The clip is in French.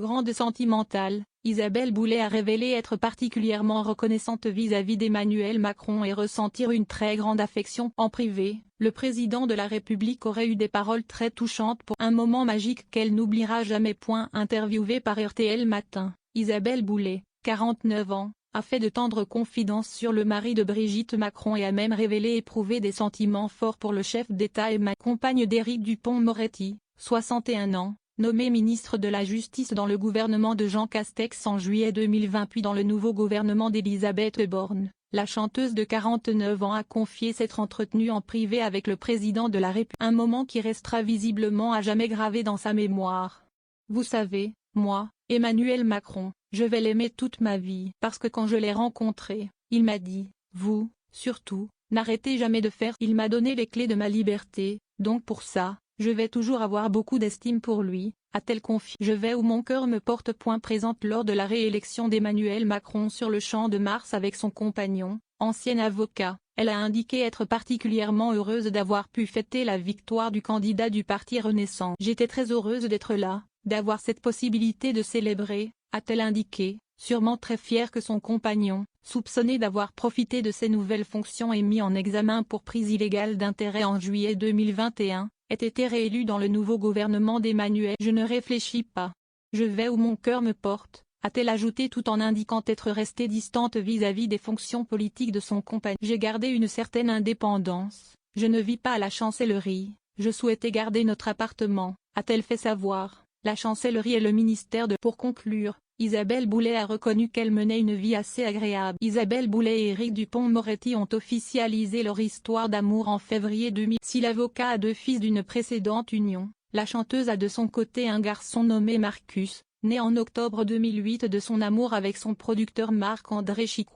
Grande sentimentale, Isabelle Boulay a révélé être particulièrement reconnaissante vis-à-vis d'Emmanuel Macron et ressentir une très grande affection. En privé, le président de la République aurait eu des paroles très touchantes pour un moment magique qu'elle n'oubliera jamais. Interviewée par RTL Matin, Isabelle Boulay, 49 ans, a fait de tendres confidences sur le mari de Brigitte Macron et a même révélé éprouver des sentiments forts pour le chef d'État et compagne d'Éric Dupond-Moretti, 61 ans. Nommée ministre de la Justice dans le gouvernement de Jean Castex en juillet 2020 puis dans le nouveau gouvernement d'Elisabeth Borne, la chanteuse de 49 ans a confié s'être entretenue en privé avec le président de la République. Un moment qui restera visiblement à jamais gravé dans sa mémoire. Vous savez, moi, Emmanuel Macron, je vais l'aimer toute ma vie. Parce que quand je l'ai rencontré, il m'a dit, vous, surtout, n'arrêtez jamais de faire. Il m'a donné les clés de ma liberté, donc pour ça, je vais toujours avoir beaucoup d'estime pour lui, a-t-elle confié. Je vais où mon cœur me porte. Présente lors de la réélection d'Emmanuel Macron sur le Champ de Mars avec son compagnon, ancien avocat, elle a indiqué être particulièrement heureuse d'avoir pu fêter la victoire du candidat du parti Renaissance. J'étais très heureuse d'être là, d'avoir cette possibilité de célébrer, a-t-elle indiqué, sûrement très fière que son compagnon, soupçonné d'avoir profité de ses nouvelles fonctions et mis en examen pour prise illégale d'intérêt en juillet 2021, ait été réélu dans le nouveau gouvernement d'Emmanuel. Je ne réfléchis pas. Je vais où mon cœur me porte, a-t-elle ajouté tout en indiquant être restée distante vis-à-vis des fonctions politiques de son compagnon. J'ai gardé une certaine indépendance, je ne vis pas à la chancellerie, je souhaitais garder notre appartement, a-t-elle fait savoir. La chancellerie et le ministère de. Pour conclure, Isabelle Boulay a reconnu qu'elle menait une vie assez agréable. Isabelle Boulay et Éric Dupond-Moretti ont officialisé leur histoire d'amour en février 2000. Si l'avocat a 2 fils d'une précédente union, la chanteuse a de son côté un garçon nommé Marcus, né en octobre 2008 de son amour avec son producteur Marc-André Chicou.